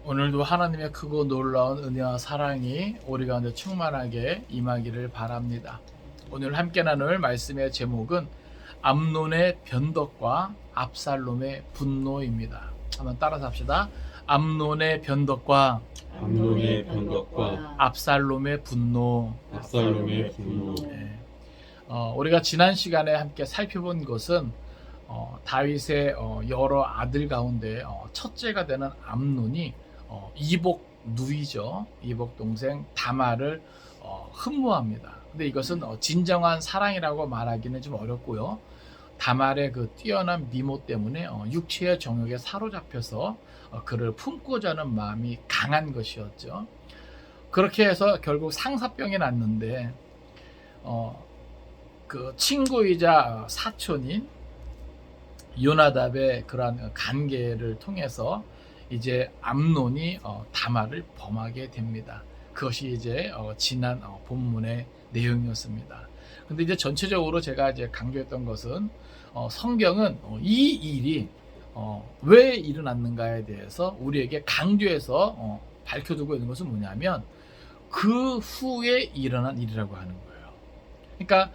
오늘도 하나님의 크고 놀라운 은혜와 사랑이 우리 가운데 충만하게 임하기를 바랍니다. 오늘 함께 나눌 말씀의 제목은 암논의 변덕과 압살롬의 분노입니다. 한번 따라서 합시다. 암논의 변덕과 압살롬의 분노. 네. 우리가 지난 시간에 함께 살펴본 것은 다윗의 여러 아들 가운데 첫째가 되는 암논이 이복 누이죠. 이복 동생 다말을 흠모합니다. 근데 이것은 진정한 사랑이라고 말하기는 좀 어렵고요. 다말의 그 뛰어난 미모 때문에 육체의 정욕에 사로잡혀서 그를 품고자 하는 마음이 강한 것이었죠. 그렇게 해서 결국 상사병이 났는데 그 친구이자 사촌인 요나답의 그러한 관계를 통해서 이제 암논이 다말을 범하게 됩니다. 그것이 이제 지난 본문의 내용이었습니다. 근데 이제 전체적으로 제가 이제 강조했던 것은 성경은 이 일이 왜 일어났는가에 대해서 우리에게 강조해서 밝혀두고 있는 것은 뭐냐면 그 후에 일어난 일이라고 하는 거예요. 그러니까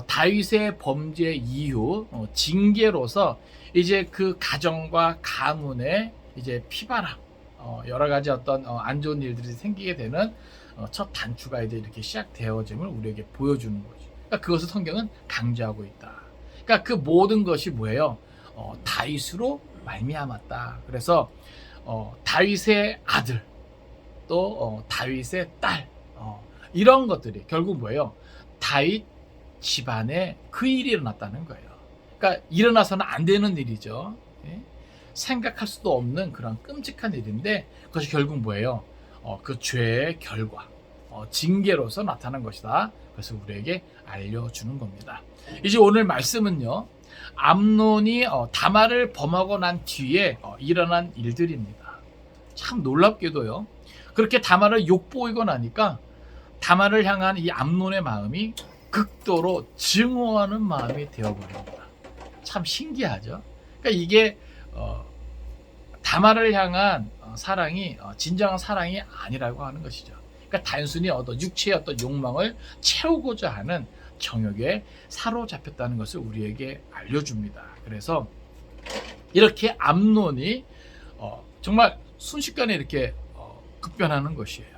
다윗의 범죄 이후 징계로서 이제 그 가정과 가문에 이제 피바람 여러 가지 어떤 안 좋은 일들이 생기게 되는 첫 단추가 이제 이렇게 시작되어짐을 우리에게 보여주는 거죠. 그러니까 그것을 성경은 강조하고 있다. 그러니까 그 모든 것이 뭐예요? 다윗으로 말미암았다. 그래서 다윗의 아들 또 다윗의 딸 이런 것들이 결국 뭐예요? 다윗 집안에 그 일이 일어났다는 거예요. 그러니까 일어나서는 안 되는 일이죠. 예? 생각할 수도 없는 그런 끔찍한 일인데 그것이 결국 뭐예요? 그 죄의 결과, 징계로서 나타난 것이다. 그래서 우리에게 알려주는 겁니다. 이제 오늘 말씀은요, 암논이 다말을 범하고 난 뒤에 일어난 일들입니다. 참 놀랍게도요, 그렇게 다말을 욕보이고 나니까 다말을 향한 이 암논의 마음이 극도로 증오하는 마음이 되어버립니다. 참 신기하죠. 그러니까 이게 다말을 향한 사랑이 진정한 사랑이 아니라고 하는 것이죠. 그러니까 단순히 육체의 어떤 욕망을 채우고자 하는 정욕에 사로잡혔다는 것을 우리에게 알려줍니다. 그래서 이렇게 암논이 정말 순식간에 이렇게 급변하는 것이에요.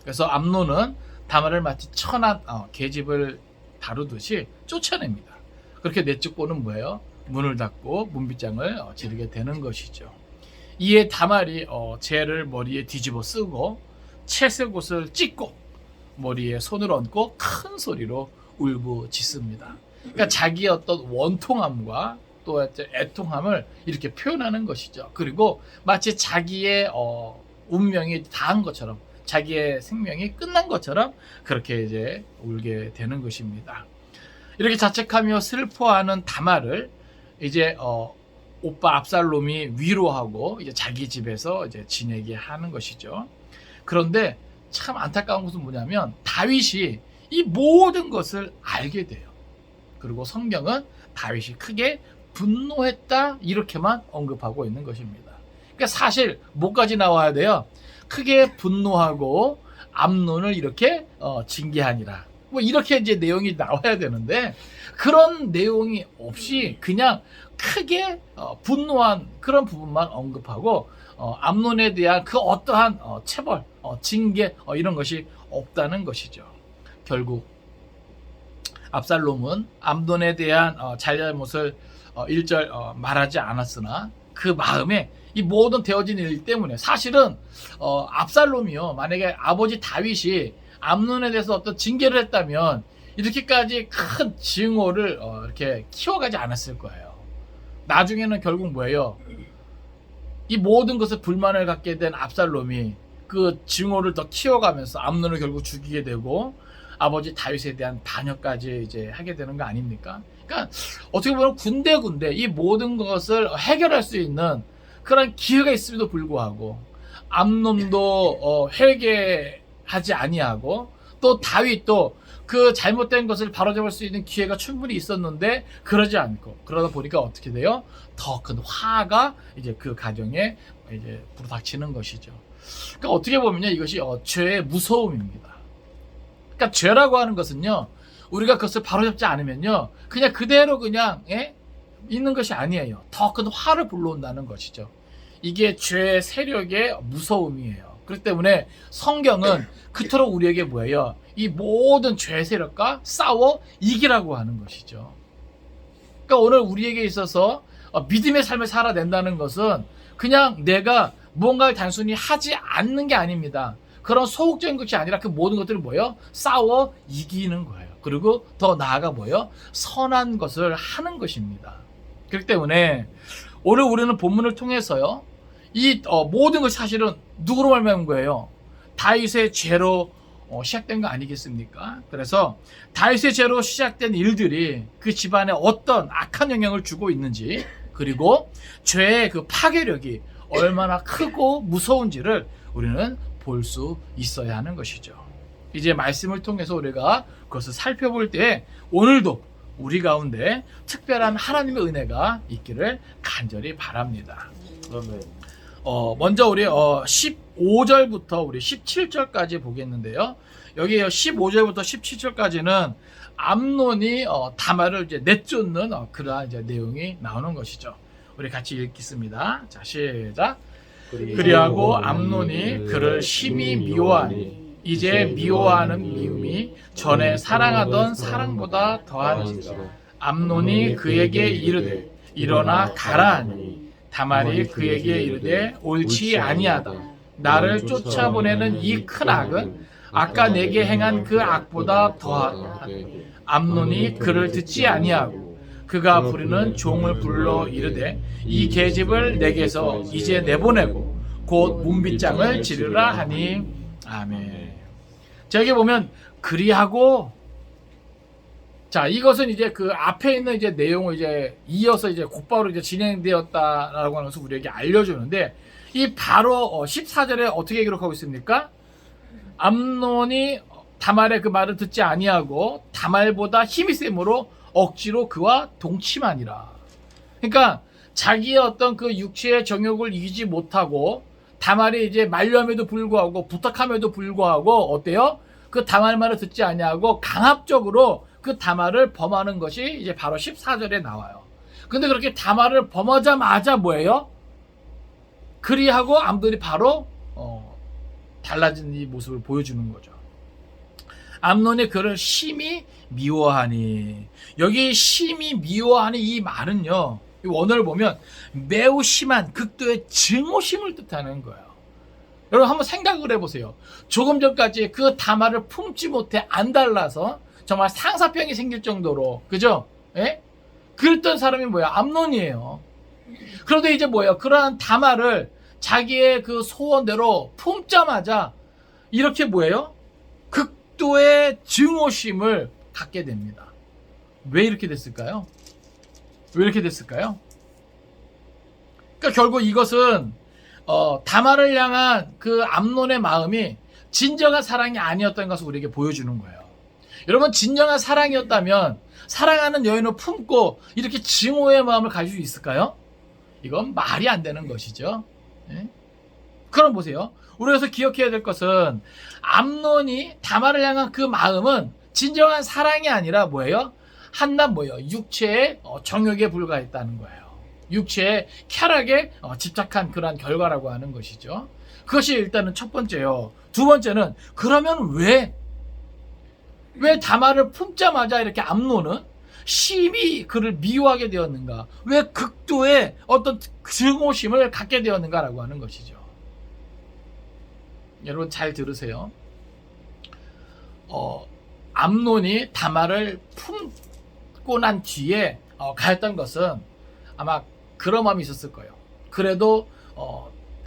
그래서 암논은 다말을 마치 천한 계집을 다루듯이 쫓아냅니다. 그렇게 내쫓고는 뭐예요? 문을 닫고 문빗장을 지르게 되는 것이죠. 이에 다말이 재를 머리에 뒤집어 쓰고 채색 옷을 찢고 머리에 손을 얹고 큰 소리로 울부짖습니다. 그러니까 자기의 어떤 원통함과 또 애통함을 이렇게 표현하는 것이죠. 그리고 마치 자기의 운명이 다한 것처럼, 자기의 생명이 끝난 것처럼 그렇게 이제 울게 되는 것입니다. 이렇게 자책하며 슬퍼하는 다말을 이제 오빠 압살롬이 위로하고 이제 자기 집에서 이제 지내게 하는 것이죠. 그런데 참 안타까운 것은 뭐냐면 다윗이 이 모든 것을 알게 돼요. 그리고 성경은 다윗이 크게 분노했다 이렇게만 언급하고 있는 것입니다. 그러니까 사실 뭐까지 나와야 돼요? 크게 분노하고 암논을 이렇게 징계하니라. 뭐 이렇게 이제 내용이 나와야 되는데 그런 내용이 없이 그냥 크게 분노한 그런 부분만 언급하고 암논에 대한 그 어떠한 체벌, 징계 이런 것이 없다는 것이죠. 결국 압살롬은 암논에 대한 잘잘못을 1절 말하지 않았으나 그 마음에 이 모든 되어진 일 때문에 사실은 압살롬이요, 만약에 아버지 다윗이 암논에 대해서 어떤 징계를 했다면 이렇게까지 큰 증오를 이렇게 키워가지 않았을 거예요. 나중에는 결국 뭐예요? 이 모든 것에 불만을 갖게 된 압살롬이 그 증오를 더 키워가면서 암논을 결국 죽이게 되고 아버지 다윗에 대한 반역까지 이제 하게 되는 거 아닙니까? 그러니까 어떻게 보면 군데군데 이 모든 것을 해결할 수 있는 그런 기회가 있음에도 불구하고 암논도 회개하지 아니하고 또 다윗도 그 잘못된 것을 바로잡을 수 있는 기회가 충분히 있었는데 그러지 않고 그러다 보니까 어떻게 돼요? 더 큰 화가 이제 그 가정에 이제 불어닥치는 것이죠. 그러니까 어떻게 보면요, 이것이 죄의 무서움입니다. 그러니까 죄라고 하는 것은요, 우리가 그것을 바로잡지 않으면요, 그냥 그대로 그냥 있는 것이 아니에요. 더 큰 화를 불러온다는 것이죠. 이게 죄의 세력의 무서움이에요. 그렇기 때문에 성경은 그토록 우리에게 뭐예요? 이 모든 죄 세력과 싸워 이기라고 하는 것이죠. 그러니까 오늘 우리에게 있어서 믿음의 삶을 살아낸다는 것은 그냥 내가 무언가를 단순히 하지 않는 게 아닙니다. 그런 소극적인 것이 아니라 그 모든 것들을 뭐예요? 싸워 이기는 거예요. 그리고 더 나아가 뭐예요? 선한 것을 하는 것입니다. 그렇기 때문에 오늘 우리는 본문을 통해서요, 이 모든 것이 사실은 누구로 말미암은 거예요? 다윗의 죄로 시작된 거 아니겠습니까? 그래서 다윗의 죄로 시작된 일들이 그 집안에 어떤 악한 영향을 주고 있는지, 그리고 죄의 그 파괴력이 얼마나 크고 무서운지를 우리는 볼 수 있어야 하는 것이죠. 이제 말씀을 통해서 우리가 그것을 살펴볼 때 오늘도 우리 가운데 특별한 하나님의 은혜가 있기를 간절히 바랍니다. 먼저 우리 15절부터 우리 17절까지 보겠는데요. 여기 15절부터 17절까지는 암논이 다말을 이제 내쫓는 그러한 이제 내용이 나오는 것이죠. 우리 같이 읽겠습니다. 자, 시작. 그리하고 암논이 그를 심히 미워하니 이제 미워하는 미움이 전에 사랑하던 사랑보다 더하니라. 암논이 그에게 이르되 일어나 가라 하니 다말이 그에게 이르되 옳지 아니하다. 나를 쫓아보내는 이 큰 악은 아까 내게 행한 그 악보다 더하다. 암논이 그를 듣지 아니하고 그가 부르는 종을 불러 이르되 이 계집을 내게서 이제 내보내고 곧 문빗장을 지르라 하니. 아멘. 자, 여기 보면 그리하고, 자, 이것은 이제 그 앞에 있는 이제 내용을 이제 이어서 이제 곧바로 이제 진행되었다라고 하는 것을 우리에게 알려주는데, 이 바로 14절에 어떻게 기록하고 있습니까? 암논이 다말의 그 말을 듣지 아니하고 다말보다 힘이 셈으로 억지로 그와 동침하니라. 그러니까 자기의 어떤 그 육체의 정욕을 이기지 못하고 다말이 이제 만류함에도 불구하고 부탁함에도 불구하고 어때요? 그 다말 말을 듣지 아니하고 강압적으로 그 다말을 범하는 것이 이제 바로 14절에 나와요. 근데 그렇게 다말을 범하자마자 뭐예요? 그리하고 암논이 바로 달라진 이 모습을 보여주는 거죠. 암논이 그를 심히 미워하니, 여기 심히 미워하니 이 말은요, 이 원어를 보면 매우 심한 극도의 증오심을 뜻하는 거예요. 여러분 한번 생각을 해보세요. 조금 전까지 그 다말을 품지 못해 안달나서 정말 상사병이 생길 정도로, 그죠? 예? 그랬던 사람이 뭐야? 암논이에요. 그런데 이제 뭐예요? 그러한 다말을 자기의 그 소원대로 품자마자 이렇게 뭐예요? 극도의 증오심을 갖게 됩니다. 왜 이렇게 됐을까요? 왜 이렇게 됐을까요? 그러니까 결국 이것은 다말을 향한 그 암논의 마음이 진정한 사랑이 아니었던 것을 우리에게 보여주는 거예요. 여러분, 진정한 사랑이었다면 사랑하는 여인을 품고 이렇게 증오의 마음을 가질 수 있을까요? 이건 말이 안 되는 것이죠. 예? 그럼 보세요. 우리가 기억해야 될 것은 암논이 다말을 향한 그 마음은 진정한 사랑이 아니라 뭐예요? 한낱 뭐예요? 육체의 정욕에 불과했다는 거예요. 육체의 쾌락에 집착한 그러한 결과라고 하는 것이죠. 그것이 일단은 첫 번째요. 두 번째는 그러면 왜 다말을 품자마자 이렇게 암논은 심히 그를 미워하게 되었는가? 왜 극도의 어떤 증오심을 갖게 되었는가라고 하는 것이죠. 여러분 잘 들으세요. 암논이 다말을 품고 난 뒤에 가했던 것은 아마 그런 마음이 있었을 거예요. 그래도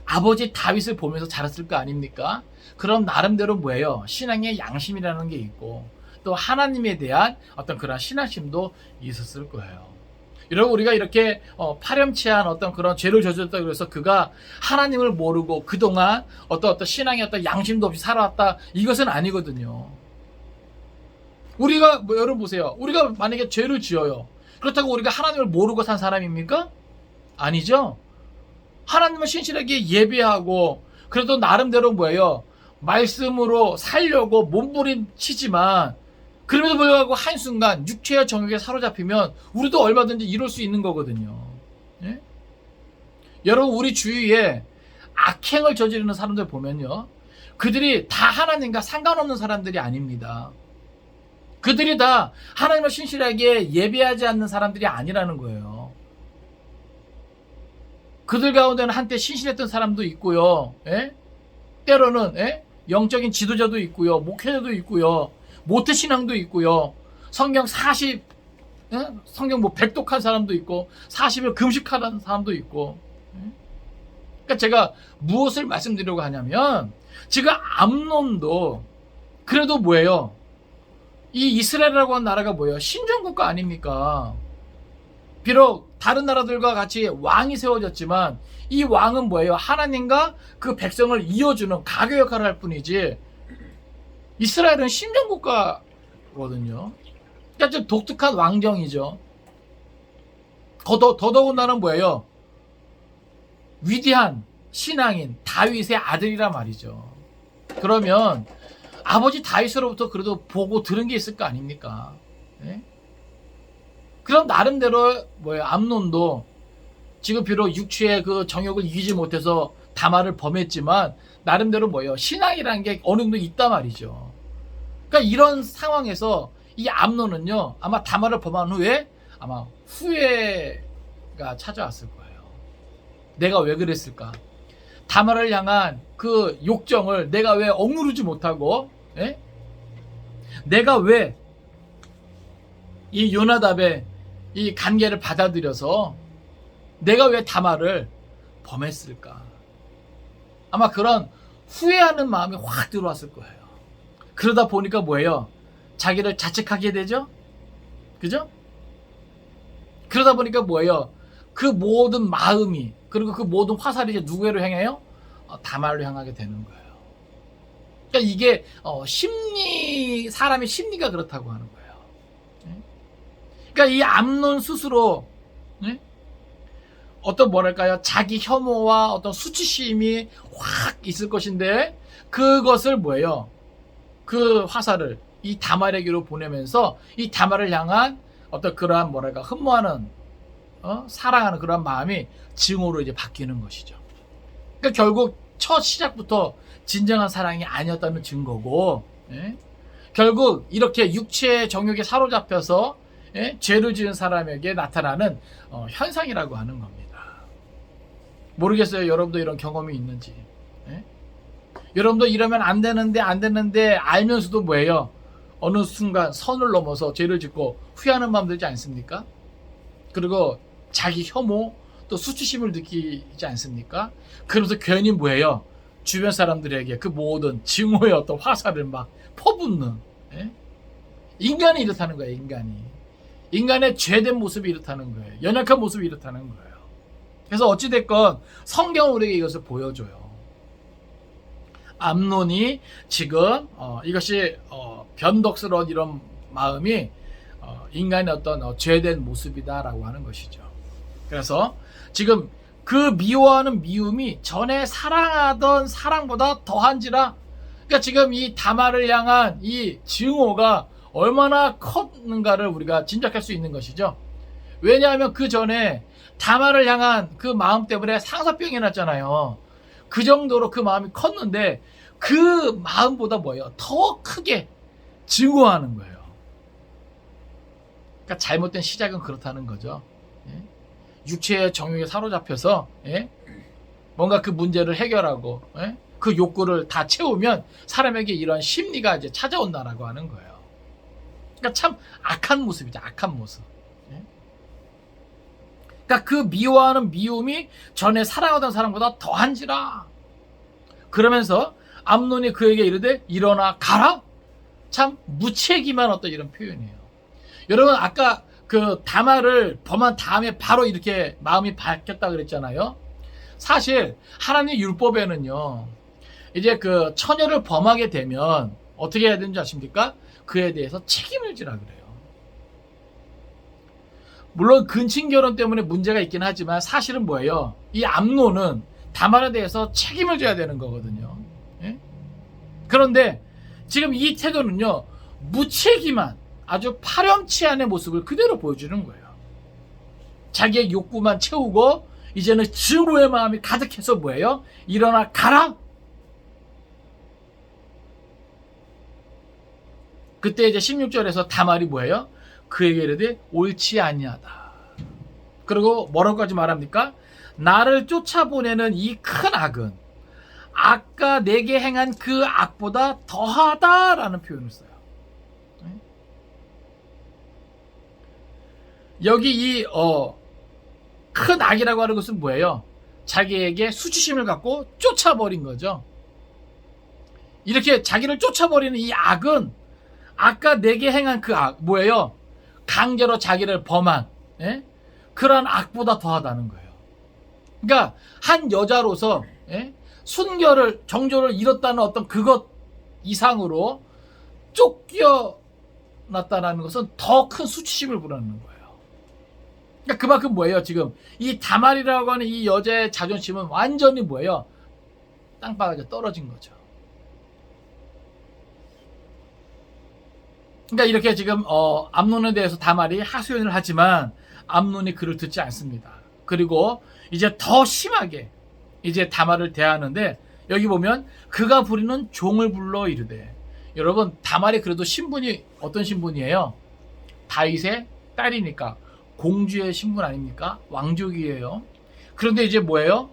아버지 다윗을 보면서 자랐을 거 아닙니까? 그럼 나름대로 뭐예요? 신앙의 양심이라는 게 있고 또 하나님에 대한 어떤 그런 신앙심도 있었을 거예요. 여러분, 우리가 이렇게 파렴치한 어떤 그런 죄를 저질렀다 그래서 그가 하나님을 모르고 그동안 어떤 신앙의 어떤 양심도 없이 살아왔다, 이것은 아니거든요. 우리가 여러분 보세요. 우리가 만약에 죄를 지어요. 그렇다고 우리가 하나님을 모르고 산 사람입니까? 아니죠. 하나님을 신실하게 예배하고 그래도 나름대로 뭐예요? 말씀으로 살려고 몸부림치지만 그럼에도 불구하고 한순간 육체의 정욕에 사로잡히면 우리도 얼마든지 이럴 수 있는 거거든요. 예? 여러분 우리 주위에 악행을 저지르는 사람들 보면요. 그들이 다 하나님과 상관없는 사람들이 아닙니다. 그들이 다 하나님을 신실하게 예배하지 않는 사람들이 아니라는 거예요. 그들 가운데는 한때 신실했던 사람도 있고요. 예? 때로는 영적인 지도자도 있고요. 목회자도 있고요. 모태신앙도 있고요. 성경 40, 성경 뭐 100독한 사람도 있고 40일 금식하는 사람도 있고. 그러니까 제가 무엇을 말씀드리려고 하냐면 지금 암논도 그래도 뭐예요? 이 이스라엘이라고 하는 나라가 뭐예요? 신정국가 아닙니까? 비록 다른 나라들과 같이 왕이 세워졌지만 이 왕은 뭐예요? 하나님과 그 백성을 이어주는 가교 역할을 할 뿐이지 이스라엘은 신정국가거든요. 그러니까 좀 독특한 왕정이죠. 더더군다나 뭐예요? 위대한 신앙인 다윗의 아들이란 말이죠. 그러면 아버지 다윗으로부터 그래도 보고 들은 게 있을 거 아닙니까? 예? 그럼 나름대로 뭐예요? 암논도 지금 비록 육체의 그 정욕을 이기지 못해서 다말을 범했지만 나름대로 뭐예요? 신앙이라는 게 어느 정도 있단 말이죠. 그러니까 이런 상황에서 이 암논은요 아마 다말을 범한 후에 아마 후회가 찾아왔을 거예요. 내가 왜 그랬을까? 다말을 향한 그 욕정을 내가 왜 억누르지 못하고 내가 왜 이 요나답의 이 간계를 받아들여서 내가 왜 다말을 범했을까? 아마 그런 후회하는 마음이 확 들어왔을 거예요. 그러다 보니까 뭐예요? 자기를 자책하게 되죠? 그죠? 그러다 보니까 뭐예요? 그 모든 마음이 그리고 그 모든 화살이 이제 누구로 향해요? 다말로 향하게 되는 거예요. 그러니까 이게 사람의 심리가 그렇다고 하는 거예요. 그러니까 이 암논 스스로 어떤 뭐랄까요? 자기 혐오와 어떤 수치심이 확 있을 것인데 그것을 뭐예요? 그 화살을 이 다말에게로 보내면서 이 다말을 향한 어떤 그러한 뭐랄까 흠모하는 사랑하는 그런 마음이 증오로 이제 바뀌는 것이죠. 그러니까 결국 첫 시작부터 진정한 사랑이 아니었다는 증거고, 결국 이렇게 육체의 정욕에 사로잡혀서 죄를 지은 사람에게 나타나는 현상이라고 하는 겁니다. 모르겠어요. 여러분도 이런 경험이 있는지. 여러분도 이러면 안 되는데 알면서도 뭐예요? 어느 순간 선을 넘어서 죄를 짓고 후회하는 마음 들지 않습니까? 그리고 자기 혐오 또 수치심을 느끼지 않습니까? 그러면서 괜히 뭐예요? 주변 사람들에게 그 모든 증오의 어떤 화살을 막 퍼붓는 인간이 이렇다는 거예요. 인간의 죄된 모습이 이렇다는 거예요. 연약한 모습이 이렇다는 거예요. 그래서 어찌됐건 성경은 우리에게 이것을 보여줘요. 암논이 지금 이것이 변덕스러운 이런 마음이 인간의 어떤 죄된 모습이다라고 하는 것이죠. 그래서 지금 그 미워하는 미움이 전에 사랑하던 사랑보다 더한지라. 그러니까 지금 이 다말을 향한 이 증오가 얼마나 컸는가를 우리가 짐작할 수 있는 것이죠. 왜냐하면 그 전에 다말을 향한 그 마음 때문에 상사병이 났잖아요. 그 정도로 그 마음이 컸는데 그 마음보다 뭐예요? 더 크게 증오하는 거예요. 그러니까 잘못된 시작은 그렇다는 거죠. 육체의 정욕에 사로잡혀서 뭔가 그 문제를 해결하고 그 욕구를 다 채우면 사람에게 이런 심리가 이제 찾아온다라고 하는 거예요. 그러니까 참 악한 모습이죠. 악한 모습. 그러니까 그 미워하는 미움이 전에 사랑하던 사람보다 더한지라. 그러면서 암논이 그에게 이르되 일어나 가라. 참 무책임한 어떤 이런 표현이에요. 여러분 아까 그 다말을 범한 다음에 바로 이렇게 마음이 바뀌었다 그랬잖아요. 사실 하나님 율법에는요, 이제 그 처녀를 범하게 되면 어떻게 해야 되는지 아십니까? 그에 대해서 책임을 지라 그래요. 물론 근친 결혼 때문에 문제가 있긴 하지만 사실은 뭐예요? 이 암논은 다말에 대해서 책임을 져야 되는 거거든요. 예? 그런데 지금 이 태도는요, 무책임한 아주 파렴치한의 모습을 그대로 보여주는 거예요. 자기의 욕구만 채우고 이제는 증오의 마음이 가득해서 뭐예요? 일어나 가라. 그때 이제 16절에서 다말이 뭐예요? 그에게 이르되 옳지 아니하다. 그리고 뭐라고까지 말합니까? 나를 쫓아보내는 이 큰 악은 아까 내게 행한 그 악보다 더하다라는 표현을 써요. 여기 이 큰 악이라고 하는 것은 뭐예요? 자기에게 수치심을 갖고 쫓아버린 거죠. 이렇게 자기를 쫓아버리는 이 악은 아까 내게 행한 그 악, 뭐예요? 강제로 자기를 범한, 예? 그런 악보다 더하다는 거예요. 그러니까 한 여자로서, 예? 순결을, 정조를 잃었다는 어떤 그것 이상으로 쫓겨났다는 것은 더 큰 수치심을 불어넣는 거예요. 그러니까 그만큼 뭐예요? 지금 이 다말이라고 하는 이 여자의 자존심은 완전히 뭐예요? 땅바닥에 떨어진 거죠. 그러니까 이렇게 지금 암논에 대해서 다말이 하소연을 하지만 암논이 그를 듣지 않습니다. 그리고 이제 더 심하게 이제 다말을 대하는데, 여기 보면 그가 부리는 종을 불러 이르되, 여러분 다말이 그래도 신분이 어떤 신분이에요? 다윗의 딸이니까 공주의 신분 아닙니까? 왕족이에요. 그런데 이제 뭐예요?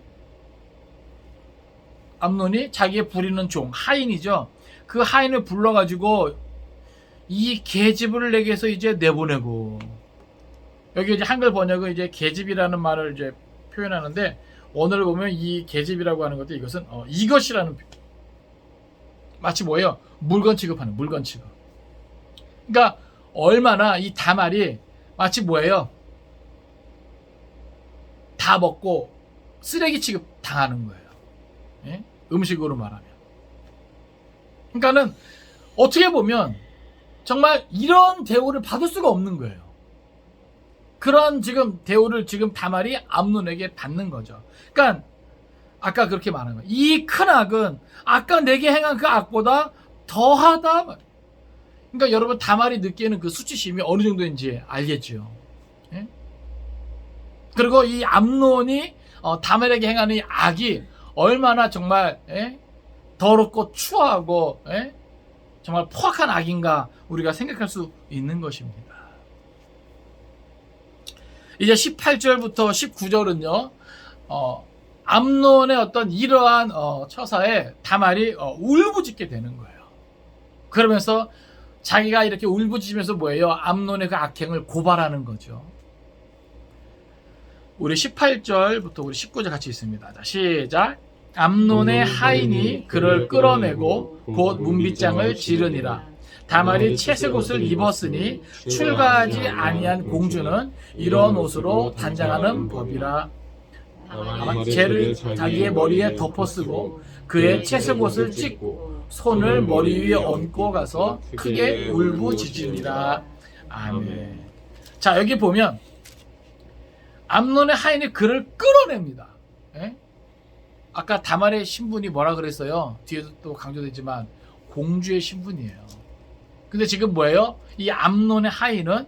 암논이 자기의 부리는 종, 하인이죠. 그 하인을 불러가지고 이 계집을 내게서 이제 내보내고, 여기 이제 한글 번역은 이제 계집이라는 말을 이제 표현하는데, 오늘 보면 이 계집이라고 하는 것도 이것은 이것이라는, 마치 뭐예요? 물건 취급하는, 물건 취급. 그러니까 얼마나 이 다말이 마치 뭐예요? 다 먹고 쓰레기 취급 당하는 거예요. 예? 음식으로 말하면. 그러니까는 어떻게 보면 정말 이런 대우를 받을 수가 없는 거예요. 그런 지금 대우를 지금 다말이 암논에게 받는 거죠. 그러니까 아까 그렇게 말한 거예요. 이 큰 악은 아까 내게 행한 그 악보다 더하다. 그러니까 여러분 다말이 느끼는 그 수치심이 어느 정도인지 알겠죠. 예? 그리고 이 암논이 다말에게 행하는 이 악이 얼마나 정말 더럽고 추하고 정말 포악한 악인가 우리가 생각할 수 있는 것입니다. 이제 18절부터 19절은요, 암논의 어떤 이러한 처사에 다말이 울부짖게 되는 거예요. 그러면서 자기가 이렇게 울부짖으면서 뭐예요? 암논의 그 악행을 고발하는 거죠. 우리 18절부터 우리 19절 같이 있습니다. 자, 시작. 암논의 하인이 그를 끌어내고 곧 문빗장을 지르니라. 다말이 채색 옷을 입었으니 출가하지 아니한 공주는 이런 옷으로 단장하는 법이라. 아마 죄를 자기의 머리에 덮어쓰고 그의 채색 옷을 찢고 손을 머리 위에 얹고 가서 크게 울부짖으니라. 아멘. 자, 여기 보면 암논의 하인이 그를 끌어냅니다. 아까 다말의 신분이 뭐라 그랬어요? 뒤에도 또 강조되지만 공주의 신분이에요. 근데 지금 뭐예요? 이 암논의 하인은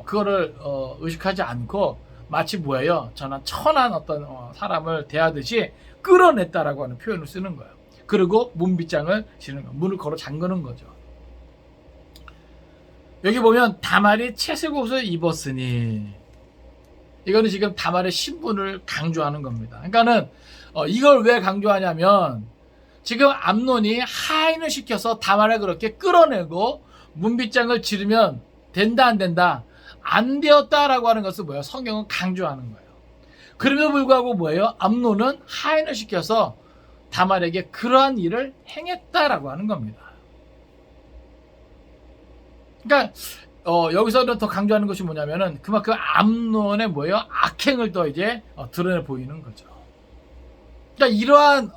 그거를 의식하지 않고 마치 뭐예요? 저는 천한 어떤 사람을 대하듯이 끌어냈다라고 하는 표현을 쓰는 거예요. 그리고 문빗장을 지는 거예요. 문을 걸어 잠그는 거죠. 여기 보면 다말이 채색 옷을 입었으니, 이거는 지금 다말의 신분을 강조하는 겁니다. 그러니까는 이걸 왜 강조하냐면, 지금 암논이 하인을 시켜서 다말을 그렇게 끌어내고 문빗장을 지르면 된다 안 된다? 안 되었다라고 하는 것은 뭐예요? 성경은 강조하는 거예요. 그럼에도 불구하고 뭐예요? 암논은 하인을 시켜서 다말에게 그러한 일을 행했다라고 하는 겁니다. 그러니까 여기서는 더 강조하는 것이 뭐냐면은 그만큼 암논의 뭐예요? 악행을 더 이제 드러내 보이는 거죠. 그러니까 이러한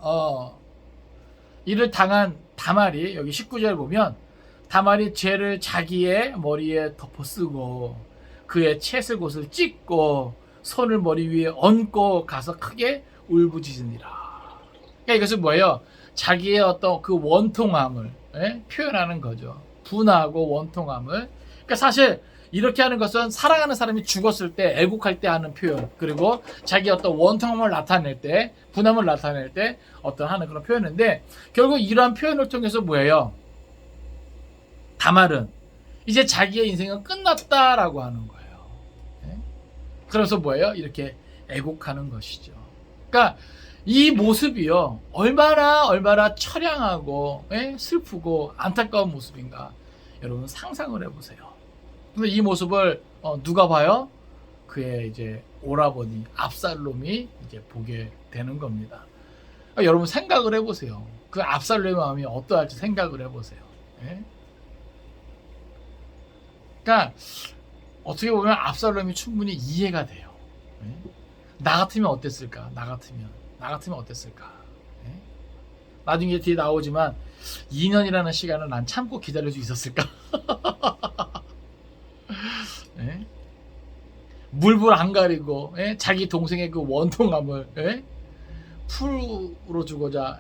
이를 당한 다말이, 여기 19절 보면 다말이 죄를 자기의 머리에 덮어쓰고 그의 채슬 곳을 찢고 손을 머리 위에 얹고 가서 크게 울부짖으니라. 그러니까 이것은 뭐예요? 자기의 어떤 그 원통함을 표현하는 거죠. 분하고 원통함을. 그러니까 사실 이렇게 하는 것은 사랑하는 사람이 죽었을 때, 애국할 때 하는 표현, 그리고 자기 어떤 원통함을 나타낼 때, 분함을 나타낼 때 어떤 하는 그런 표현인데, 결국 이러한 표현을 통해서 뭐예요? 다말은 이제 자기의 인생은 끝났다라고 하는 거예요. 그래서 뭐예요? 이렇게 애국하는 것이죠. 그러니까 이 모습이요, 얼마나 처량하고 슬프고 안타까운 모습인가 여러분 상상을 해보세요. 근데 이 모습을 누가 봐요? 그의 이제 오라버니 압살롬이 이제 보게 되는 겁니다. 그러니까 여러분 생각을 해보세요. 그 압살롬의 마음이 어떠할지 생각을 해보세요. 그러니까 어떻게 보면 압살롬이 충분히 이해가 돼요. 나 같으면 어땠을까? 나 같으면 어땠을까? 나중에 뒤에 나오지만 2년이라는 시간을 난 참고 기다릴 수 있었을까? 물불 안 가리고 자기 동생의 그 원통함을 풀어주고자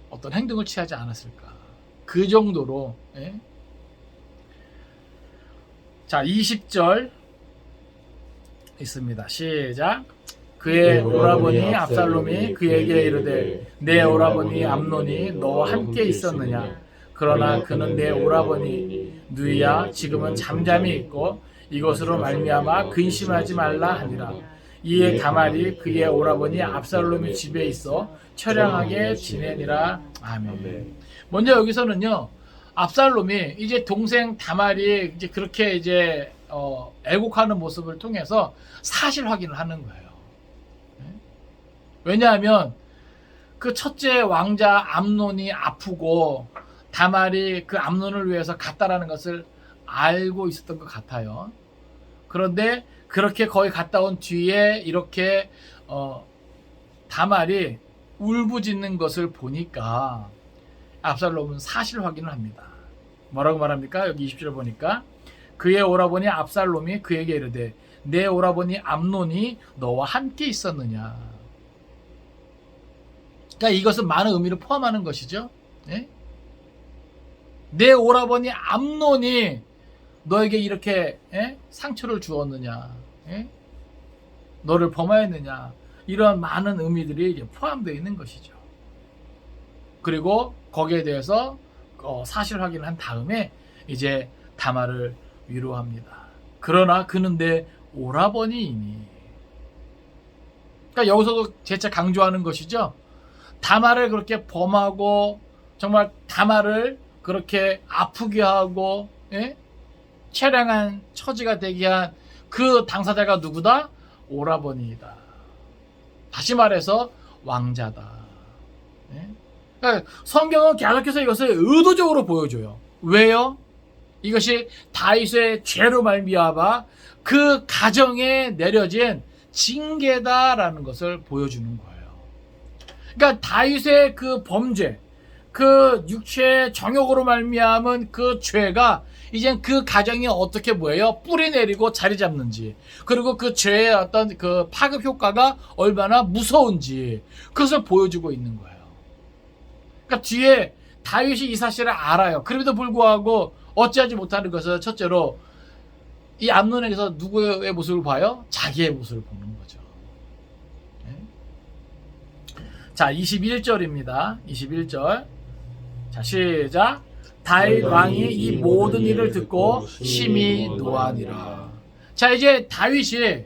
어떤 행동을 취하지 않았을까? 그 정도로. 자, 20절 있습니다. 시작. 그의 오라버니 압살롬이 그에게 이르되 내 오라버니 암논이 너와 함께 있었느냐? 그러나 그는 내 오라버니 누이야 지금은 잠잠히 있고 이것으로 말미암아 근심하지 말라 하니라. 이에 다말이 그의 오라버니 압살롬이 집에 있어 처량하게 지내니라. 아멘. 먼저 여기서는요, 압살롬이 이제 동생 다말이 이제 그렇게 이제 애국하는 모습을 통해서 사실 확인을 하는 거예요. 왜냐하면 그 첫째 왕자 암논이 아프고 다말이 그 암논을 위해서 갔다라는 것을 알고 있었던 것 같아요. 그런데 그렇게 거의 갔다 온 뒤에 이렇게 다말이 울부짖는 것을 보니까 압살롬은 사실 확인을 합니다. 뭐라고 말합니까? 여기 20절을 보니까 그의 오라버니 압살롬이 그에게 이르되 내 오라버니 암논이 너와 함께 있었느냐. 그러니까 이것은 많은 의미를 포함하는 것이죠. 내 오라버니 암논이 너에게 이렇게 상처를 주었느냐, 너를 범하였느냐, 이런 많은 의미들이 이제 포함되어 있는 것이죠. 그리고 거기에 대해서 사실 확인을 한 다음에 이제 다말을 위로합니다. 그러나 그는 내 오라버니이니. 그러니까 여기서도 재차 강조하는 것이죠. 다말을 그렇게 범하고 정말 다말을 그렇게 아프게 하고 처량한 처지가 되게 한 그 당사자가 누구다? 오라버니이다. 다시 말해서 왕자다. 그러니까 성경은 계속해서 이것을 의도적으로 보여줘요. 왜요? 이것이 다윗의 죄로 말미암아 그 가정에 내려진 징계다라는 것을 보여주는 거예요. 그러니까 다윗의 그 범죄, 그 육체의 정욕으로 말미암은 그 죄가 이젠 그 가정이 어떻게 뭐예요? 뿌리 내리고 자리 잡는지, 그리고 그 죄의 어떤 그 파급 효과가 얼마나 무서운지 그것을 보여주고 있는 거예요. 그러니까 뒤에 다윗이 이 사실을 알아요. 그럼에도 불구하고 어찌하지 못하는 것은 첫째로 이 암논에게서 누구의 모습을 봐요? 자기의 모습을 보는 거죠. 자, 21절입니다. 21절. 자, 시작. 다윗 왕이 이 모든 일을 듣고 심히 노하니라. 자, 이제 다윗이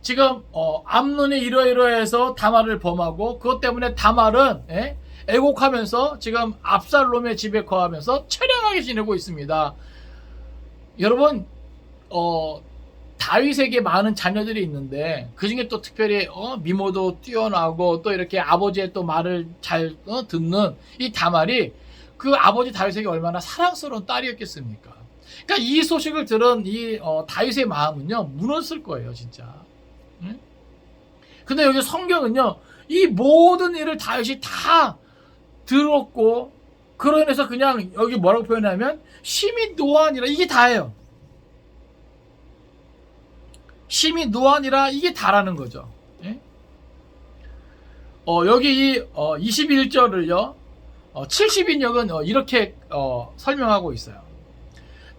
지금 암논이 이러이러해서 다말을 범하고 그것 때문에 다말은 애곡하면서 지금 압살롬의 집에 거하면서 처량하게 지내고 있습니다. 여러분, 다윗에게 많은 자녀들이 있는데 그 중에 또 특별히 미모도 뛰어나고 또 이렇게 아버지의 또 말을 잘 듣는 이 다말이 그 아버지 다윗에게 얼마나 사랑스러운 딸이었겠습니까? 그러니까 이 소식을 들은 이 다윗의 마음은요 무너졌을 거예요, 진짜. 근데 여기 성경은요 이 모든 일을 다윗이 다 들었고 그로 인해서 그냥 여기 뭐라고 표현하면 심히 노하니라, 이게 다예요. 심히 노하니라, 이게 다라는 거죠. 예? 여기 이 21절을요 70인역은 이렇게 설명하고 있어요.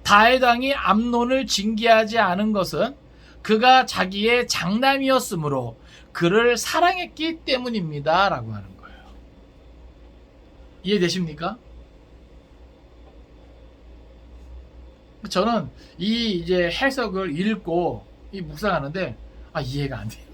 다윗왕이 암논을 징계하지 않은 것은 그가 자기의 장남이었으므로 그를 사랑했기 때문입니다 라고 하는 거예요. 이해되십니까? 저는 이 이제 해석을 읽고 이 묵상하는데 이해가 안 돼요.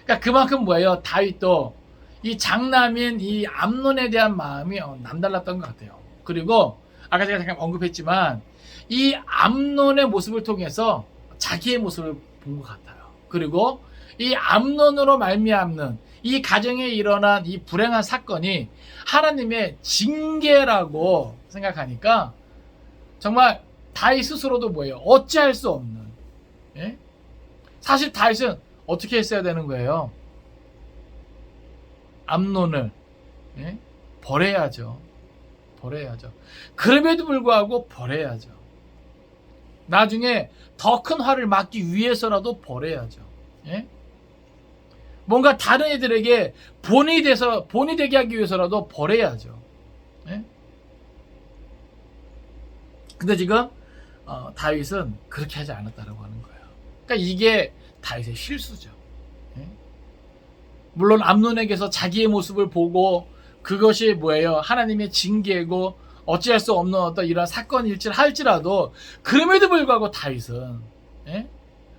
그러니까 그만큼 뭐예요? 다윗도 이 장남인 이 암논에 대한 마음이 남달랐던 것 같아요. 그리고 아까 제가 잠깐 언급했지만 이 암논의 모습을 통해서 자기의 모습을 본 것 같아요. 그리고 이 암논으로 말미암는 이 가정에 일어난 이 불행한 사건이 하나님의 징계라고 생각하니까 정말 다윗 스스로도 뭐예요? 어찌할 수 없는. 예? 사실 다윗은 어떻게 했어야 되는 거예요? 암논을 버려야죠. 버려야죠. 그럼에도 불구하고 버려야죠. 나중에 더 큰 화를 막기 위해서라도 버려야죠. 예? 뭔가 다른 애들에게 본이 되게 하기 위해서라도 버려야죠. 예? 근데 지금 다윗은 그렇게 하지 않았다라고 하는 거예요. 그러니까 이게 다윗의 실수죠. 예? 물론 암논에게서 자기의 모습을 보고 그것이 뭐예요? 하나님의 징계고 어찌할 수 없는 어떤 이런 사건일지 할지라도 그럼에도 불구하고 다윗은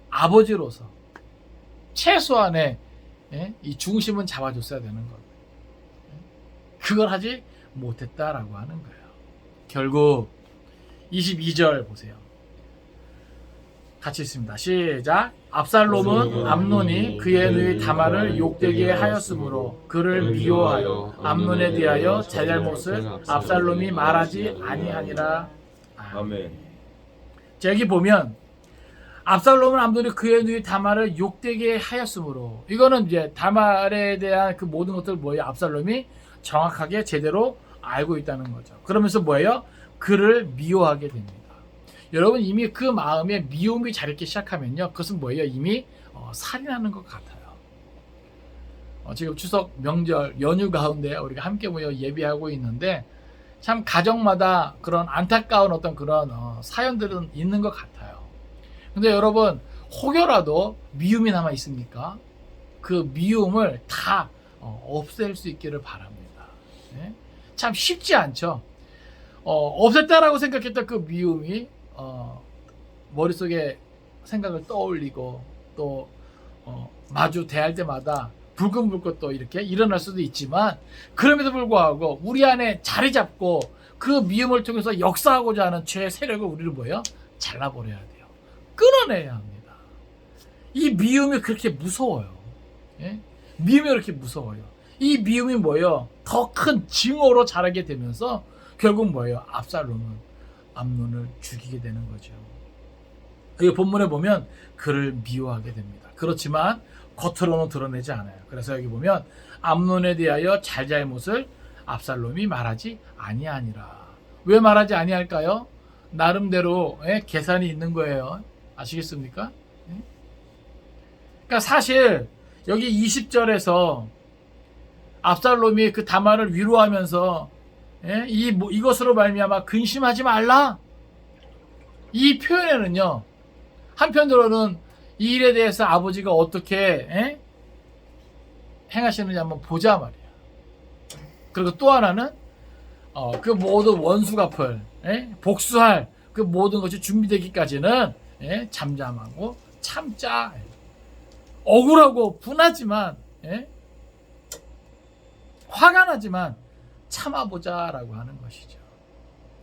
아버지로서 최소한의 이 중심은 잡아줬어야 되는 것. 그걸 하지 못했다라고 하는 거예요. 결국 22절 보세요. 같이 있습니다. 시작. 압살롬은 암논이 그의 누이 다말을 욕되게 하였으므로 그를 미워하여 암논에 대하여 잘잘못을 압살롬이 말하지 아니하니라. 아멘. 자, 여기 보면 압살롬은 암논이 그의 누이 다말을 욕되게 하였으므로, 이거는 이제 다말에 대한 그 모든 것들 뭐예요? 압살롬이 정확하게 제대로 알고 있다는 거죠. 그러면서 뭐예요? 그를 미워하게 됩니다. 여러분, 이미 그 마음에 미움이 자리기 시작하면요, 그것은 뭐예요? 이미 살인하는 것 같아요. 지금 추석 명절 연휴 가운데 우리가 함께 모여 예배하고 있는데 참 가정마다 그런 안타까운 어떤 그런 사연들은 있는 것 같아요. 근데 여러분, 혹여라도 미움이 남아 있습니까? 그 미움을 다 없앨 수 있기를 바랍니다. 네? 참 쉽지 않죠. 없앴다라고 생각했던 그 미움이 머릿속에 생각을 떠올리고 또 마주 대할 때마다 불끈불끈 또 이렇게 일어날 수도 있지만, 그럼에도 불구하고 우리 안에 자리 잡고 그 미움을 통해서 역사하고자 하는 죄의 세력을 우리를 뭐예요? 잘라버려야 돼요. 끊어내야 합니다. 이 미움이 그렇게 무서워요. 예? 미움이 그렇게 무서워요. 이 미움이 뭐예요? 더 큰 징후로 자라게 되면서 결국 뭐예요? 압살롬은 암논을 죽이게 되는 거죠. 이 본문에 보면 그를 미워하게 됩니다. 그렇지만 겉으로는 드러내지 않아요. 그래서 여기 보면 암논에 대하여 잘잘못을 압살롬이 말하지 아니하니라. 왜 말하지 아니할까요? 나름대로 계산이 있는 거예요. 아시겠습니까? 그러니까 사실 여기 20절에서 압살롬이 그 다말을 위로하면서 이것으로 말미암아 근심하지 말라, 이 표현에는요, 한편으로는 이 일에 대해서 아버지가 어떻게 행하시는지 한번 보자 말이야. 그리고 또 하나는 그 모든 원수 갚을 복수할 그 모든 것이 준비되기까지는 잠잠하고 참자. 억울하고 분하지만 화가 나지만 참아보자라고 하는 것이죠.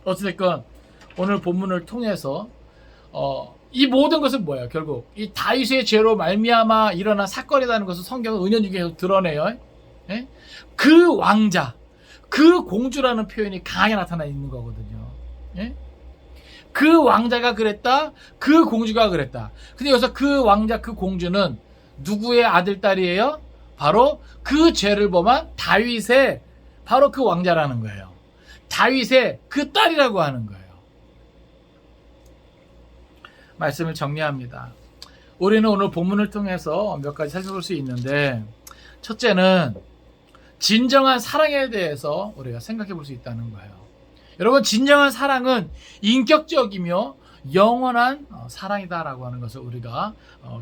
어찌됐건 오늘 본문을 통해서 이 모든 것은 뭐예요? 결국 이 다윗의 죄로 말미암아 일어난 사건이라는 것을 성경은 은연중에 계속 드러내요. 그 왕자, 그 공주라는 표현이 강하게 나타나 있는 거거든요. 그 왕자가 그랬다, 그 공주가 그랬다. 근데 여기서 그 왕자, 그 공주는 누구의 아들, 딸이에요? 바로 그 죄를 범한 다윗의 바로 그 왕자라는 거예요. 다윗의 그 딸이라고 하는 거예요. 말씀을 정리합니다. 우리는 오늘 본문을 통해서 몇 가지 살펴볼 수 있는데, 첫째는 진정한 사랑에 대해서 우리가 생각해 볼 수 있다는 거예요. 여러분, 진정한 사랑은 인격적이며 영원한 사랑이다라고 하는 것을 우리가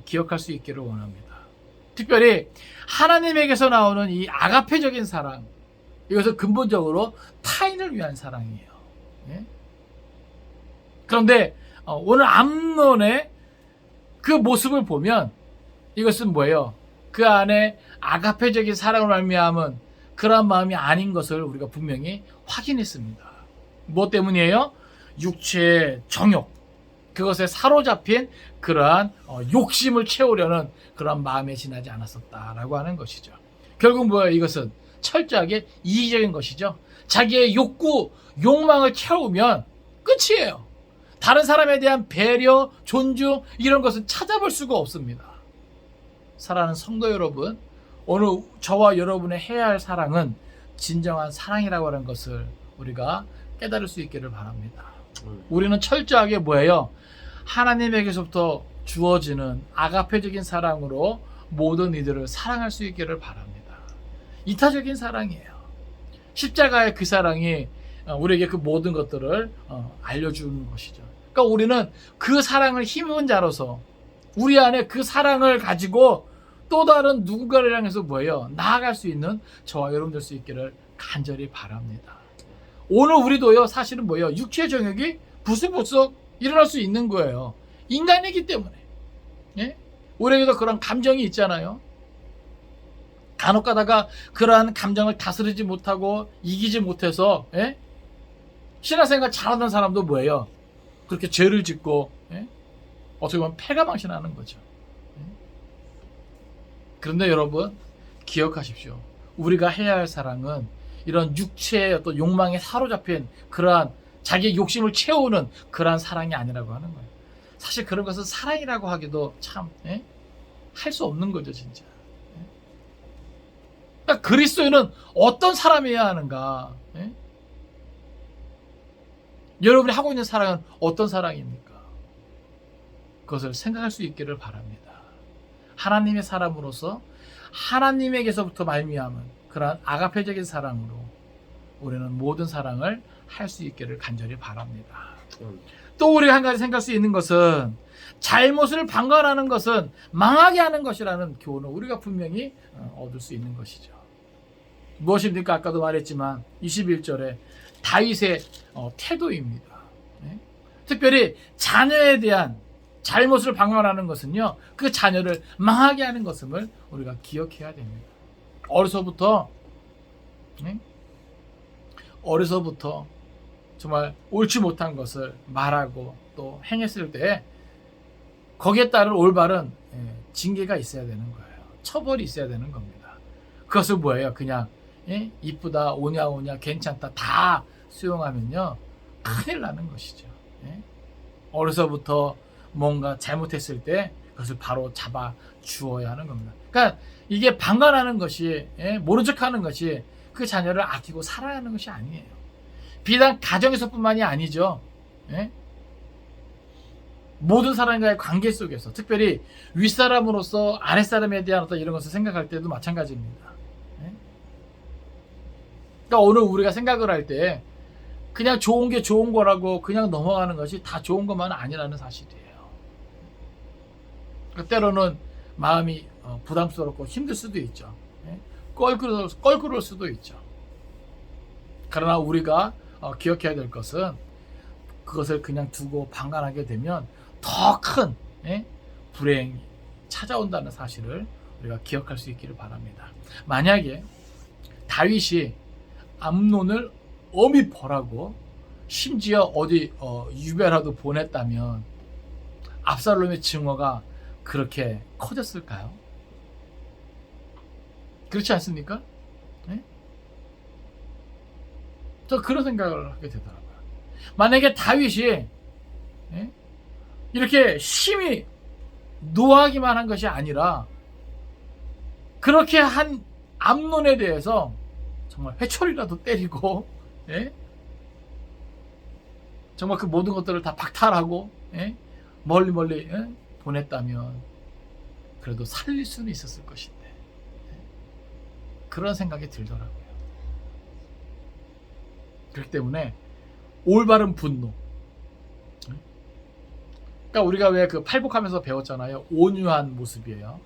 기억할 수 있기를 원합니다. 특별히 하나님에게서 나오는 이 아가페적인 사랑, 이것은 근본적으로 타인을 위한 사랑이에요. 예? 그런데 오늘 암논의 그 모습을 보면 이것은 뭐예요? 그 안에 아가페적인 사랑을 말미암은 그러한 마음이 아닌 것을 우리가 분명히 확인했습니다. 무엇 때문이에요? 육체의 정욕, 그것에 사로잡힌 그러한 욕심을 채우려는 그러한 마음에 지나지 않았었다라고 하는 것이죠. 결국 뭐예요? 이것은 철저하게 이기적인 것이죠. 자기의 욕구, 욕망을 채우면 끝이에요. 다른 사람에 대한 배려, 존중, 이런 것은 찾아볼 수가 없습니다. 사랑하는 성도 여러분, 오늘 저와 여러분의 해야 할 사랑은 진정한 사랑이라고 하는 것을 우리가 깨달을 수 있기를 바랍니다. 우리는 철저하게 뭐예요? 하나님에게서부터 주어지는 아가페적인 사랑으로 모든 이들을 사랑할 수 있기를 바랍니다. 이타적인 사랑이에요. 십자가의 그 사랑이 우리에게 그 모든 것들을 알려주는 것이죠. 그러니까 우리는 그 사랑을 힘입은 자로서 우리 안에 그 사랑을 가지고 또 다른 누군가를 향해서 뭐예요? 나아갈 수 있는 저와 여러분 될 수 있기를 간절히 바랍니다. 오늘 우리도요, 사실은 뭐예요? 육체의 정욕이 부스부스 일어날 수 있는 거예요. 인간이기 때문에. 예? 우리에게도 그런 감정이 있잖아요. 간혹 가다가 그러한 감정을 다스리지 못하고 이기지 못해서, 예? 신앙생활 잘하는 사람도 뭐예요? 그렇게 죄를 짓고, 예? 어떻게 보면 패가망신하는 거죠. 예? 그런데 여러분, 기억하십시오. 우리가 해야 할 사랑은 이런 육체의 어떤 욕망에 사로잡힌 그러한 자기의 욕심을 채우는 그러한 사랑이 아니라고 하는 거예요. 사실 그런 것은 사랑이라고 하기도 참, 예? 할 수 없는 거죠, 진짜. 예? 그러니까 그리스도인은 어떤 사람이어야 하는가? 예? 여러분이 하고 있는 사랑은 어떤 사랑입니까? 그것을 생각할 수 있기를 바랍니다. 하나님의 사람으로서 하나님에게서부터 말미암은 그러한 아가페적인 사랑으로 우리는 모든 사랑을 할 수 있기를 간절히 바랍니다. 또 우리가 한 가지 생각할 수 있는 것은 잘못을 방관하는 것은 망하게 하는 것이라는 교훈을 우리가 분명히 얻을 수 있는 것이죠. 무엇입니까? 아까도 말했지만 21절에 다윗의 태도입니다. 네? 특별히 자녀에 대한 잘못을 방관하는 것은요, 그 자녀를 망하게 하는 것임을 우리가 기억해야 됩니다. 어려서부터 정말 옳지 못한 것을 말하고 또 행했을 때 거기에 따른 올바른 징계가 있어야 되는 거예요. 처벌이 있어야 되는 겁니다. 그것을 뭐예요? 그냥 이쁘다, 오냐 괜찮다 다 수용하면요 큰일 나는 것이죠. 어려서부터 뭔가 잘못했을 때 그것을 바로 잡아 주어야 하는 겁니다. 그러니까 이게 방관하는 것이, 모른 척하는 것이 그 자녀를 아끼고 사랑하는 것이 아니에요. 비단 가정에서뿐만이 아니죠. 모든 사람과의 관계 속에서, 특별히 윗사람으로서 아랫사람에 대한 어떤 이런 것을 생각할 때도 마찬가지입니다. 그러니까 오늘 우리가 생각을 할 때 그냥 좋은 게 좋은 거라고 그냥 넘어가는 것이 다 좋은 것만은 아니라는 사실이에요. 그러니까 때로는 마음이 부담스럽고 힘들 수도 있죠. 껄끄러울 수도 있죠. 그러나 우리가 기억해야 될 것은 그것을 그냥 두고 방관하게 되면 더 큰 불행이 찾아온다는 사실을 우리가 기억할 수 있기를 바랍니다. 만약에 다윗이 암논을 엄히 벌하고 심지어 어디 유배라도 보냈다면 압살롬의 증오가 그렇게 커졌을까요? 그렇지 않습니까? 저 그런 생각을 하게 되더라고요. 만약에 다윗이 이렇게 심히 노하기만 한 것이 아니라 그렇게 한 암논에 대해서 정말 회초리라도 때리고 정말 그 모든 것들을 다 박탈하고 멀리 보냈다면 그래도 살릴 수는 있었을 것인데 그런 생각이 들더라고요. 그렇기 때문에 올바른 분노, 그러니까 우리가 왜 그 팔복하면서 배웠잖아요. 온유한 모습이에요.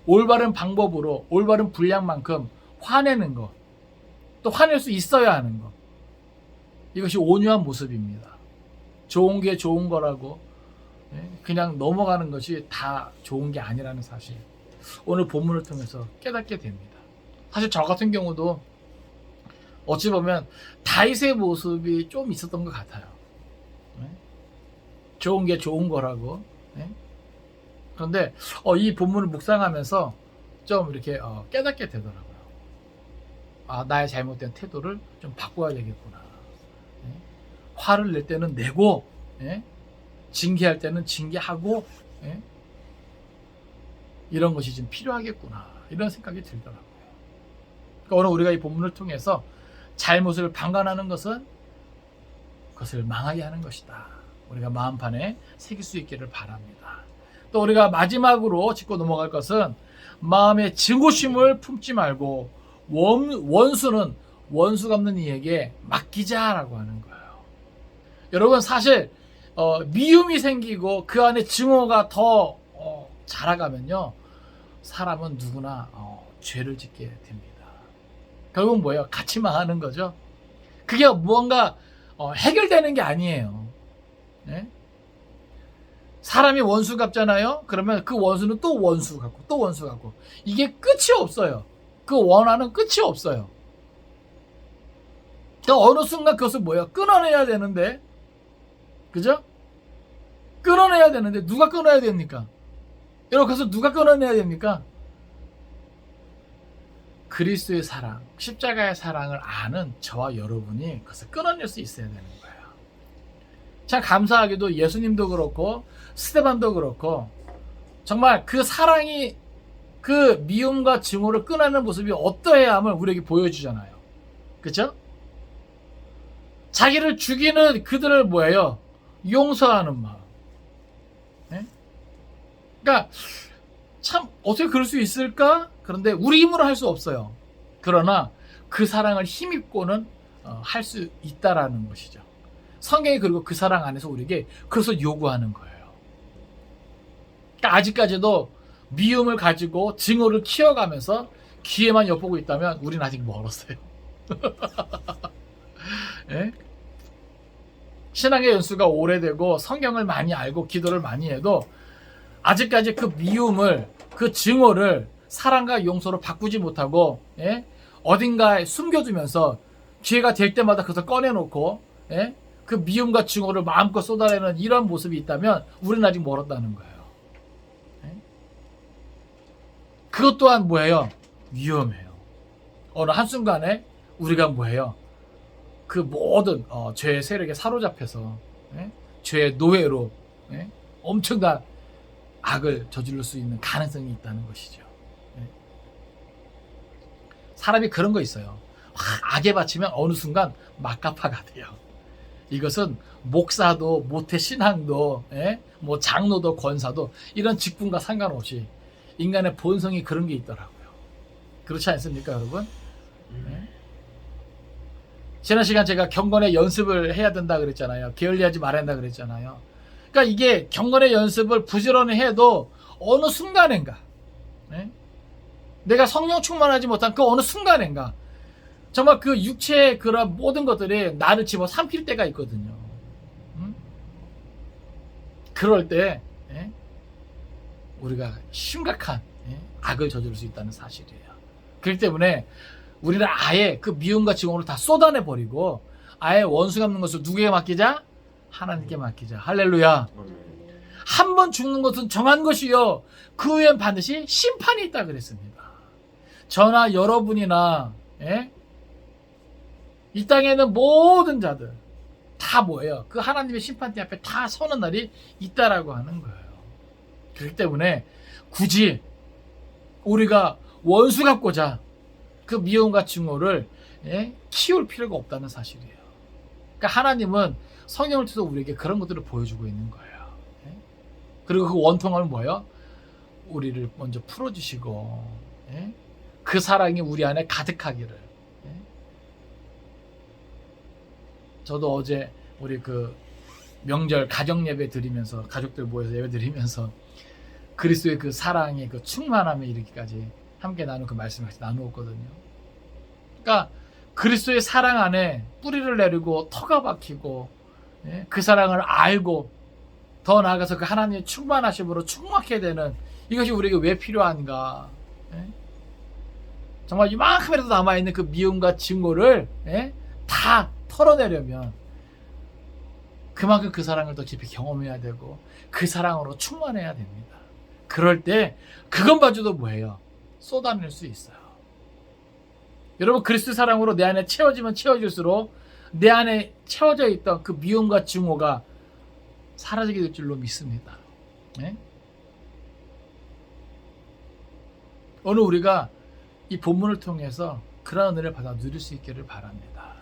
올바른 방법으로 올바른 분량만큼 화내는 것, 또 화낼 수 있어야 하는 것, 이것이 온유한 모습입니다. 좋은 게 좋은 거라고 그냥 넘어가는 것이 다 좋은 게 아니라는 사실, 오늘 본문을 통해서 깨닫게 됩니다. 사실 저 같은 경우도 어찌 보면 다윗의 모습이 좀 있었던 것 같아요. 좋은 게 좋은 거라고. 그런데 이 본문을 묵상하면서 좀 이렇게 깨닫게 되더라고요. 아, 나의 잘못된 태도를 좀 바꿔야 되겠구나. 화를 낼 때는 내고, 징계할 때는 징계하고, 이런 것이 좀 필요하겠구나, 이런 생각이 들더라고요. 그러니까 오늘 우리가 이 본문을 통해서 잘못을 방관하는 것은 그것을 망하게 하는 것이다, 우리가 마음판에 새길 수 있기를 바랍니다. 또 우리가 마지막으로 짚고 넘어갈 것은 마음의 증오심을 품지 말고 원수는 원수 갚는 이에게 맡기자라고 하는 거예요. 여러분, 사실 미움이 생기고 그 안에 증오가 더 자라가면요, 사람은 누구나 죄를 짓게 됩니다. 결국 뭐예요? 같이 망하는 거죠. 그게 무언가 해결되는 게 아니에요. 네? 사람이 원수 갚잖아요. 그러면 그 원수는 또 원수 갚고 또 원수 갚고, 이게 끝이 없어요. 그 원한은 끝이 없어요. 그러니까 어느 순간 그것을 뭐예요? 끊어내야 되는데, 그죠? 끊어내야 되는데 누가 끊어야 됩니까? 여러분, 그래서 누가 끊어내야 됩니까? 그리스도의 사랑, 십자가의 사랑을 아는 저와 여러분이 그것을 끊어낼 수 있어야 되는 거예요. 참 감사하게도 예수님도 그렇고 스데반도 그렇고 정말 그 사랑이, 그 미움과 증오를 끊어내는 모습이 어떠해야 함을 우리에게 보여주잖아요. 그렇죠? 자기를 죽이는 그들을 뭐예요? 용서하는 마음. 네? 그러니까 참 어떻게 그럴 수 있을까? 그런데 우리 힘으로 할 수 없어요. 그러나 그 사랑을 힘입고는 할 수 있다라는 것이죠. 성경이 그리고 그 사랑 안에서 우리에게 그래서 요구하는 거예요. 그러니까 아직까지도 미움을 가지고 증오를 키워가면서 귀에만 엿보고 있다면 우리는 아직 멀었어요. 네? 신앙의 연수가 오래되고 성경을 많이 알고 기도를 많이 해도 아직까지 그 미움을, 그 증오를 사랑과 용서로 바꾸지 못하고 어딘가에 숨겨두면서 기회가 될 때마다 그것을 꺼내놓고 그 미움과 증오를 마음껏 쏟아내는 이런 모습이 있다면 우리는 아직 멀었다는 거예요. 그것 또한 뭐예요? 위험해요. 어느 한순간에 우리가 뭐예요? 그 모든 죄의 세력에 사로잡혀서 죄의 노예로 엄청난 악을 저지를 수 있는 가능성이 있다는 것이죠. 사람이 그런 거 있어요. 악에 바치면 어느 순간 막가파가 돼요. 이것은 목사도 모태 신앙도 뭐 장로도 권사도 이런 직분과 상관없이 인간의 본성이 그런 게 있더라고요. 그렇지 않습니까, 여러분? 지난 시간 제가 경건의 연습을 해야 된다 그랬잖아요. 게을리하지 말아야 된다 그랬잖아요. 그러니까 이게 경건의 연습을 부지런히 해도 어느 순간인가 내가 성령 충만하지 못한 그 어느 순간인가 정말 그 육체의 그런 모든 것들이 나를 집어 삼킬 때가 있거든요. 그럴 때 우리가 심각한 악을 저지를 수 있다는 사실이에요. 그렇기 때문에 우리는 아예 그 미움과 증오를 다 쏟아내버리고 아예 원수 갚는 것을 누구에게 맡기자? 하나님께 맡기자. 할렐루야. 한 번 죽는 것은 정한 것이요, 그 후엔 반드시 심판이 있다 그랬습니다. 저나 여러분이나 이 땅에 있는 모든 자들 다 뭐예요? 그 하나님의 심판대 앞에 다 서는 날이 있다라고 하는 거예요. 그렇기 때문에 굳이 우리가 원수 갚고자 그 미움과 증오를 키울 필요가 없다는 사실이에요. 그러니까 하나님은 성령을 통해서 우리에게 그런 것들을 보여주고 있는 거예요. 그리고 그 원통은 뭐예요? 우리를 먼저 풀어주시고, 예? 그 사랑이 우리 안에 가득하기를. 예? 저도 어제 우리 그 명절 가정 예배 드리면서, 가족들 모여서 예배 드리면서 그리스도의 그 사랑의 그 충만함에 이르기까지 함께 나눈 그 말씀을 같이 나누었거든요. 그러니까 그리스도의 사랑 안에 뿌리를 내리고 터가 박히고, 예? 그 사랑을 알고 더 나아가서 그 하나님의 충만하심으로 충만하게 되는 이것이 우리에게 왜 필요한가? 예? 정말 이만큼이라도 남아있는 그 미움과 증오를, 예? 다 털어내려면 그만큼 그 사랑을 더 깊이 경험해야 되고 그 사랑으로 충만해야 됩니다. 그럴 때 그것마저도 뭐예요? 쏟아낼 수 있어요. 여러분, 그리스도 사랑으로 내 안에 채워지면 채워질수록 내 안에 채워져 있던 그 미움과 증오가 사라지게 될 줄로 믿습니다. 네? 오늘 우리가 이 본문을 통해서 그런 은혜를 받아 누릴 수 있기를 바랍니다.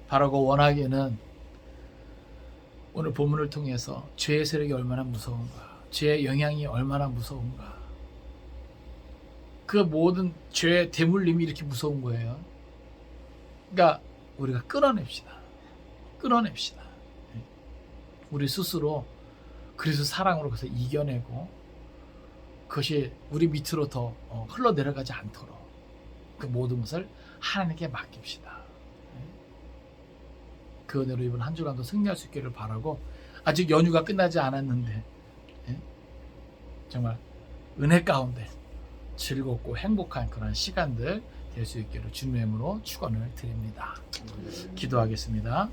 바라고 원하기에는 오늘 본문을 통해서 죄의 세력이 얼마나 무서운가, 죄의 영향이 얼마나 무서운가, 그 모든 죄의 대물림이 이렇게 무서운 거예요. 그러니까 우리가 끌어냅시다. 우리 스스로 그리스도 사랑으로 그것을 이겨내고 그것이 우리 밑으로 더 흘러내려가지 않도록 그 모든 것을 하나님께 맡깁시다. 그 은혜로 이번 한 주간도 승리할 수 있기를 바라고, 아직 연휴가 끝나지 않았는데 정말 은혜 가운데 즐겁고 행복한 그런 시간들 될 수 있기를 주님의 이름으로 축원을 드립니다. 기도하겠습니다.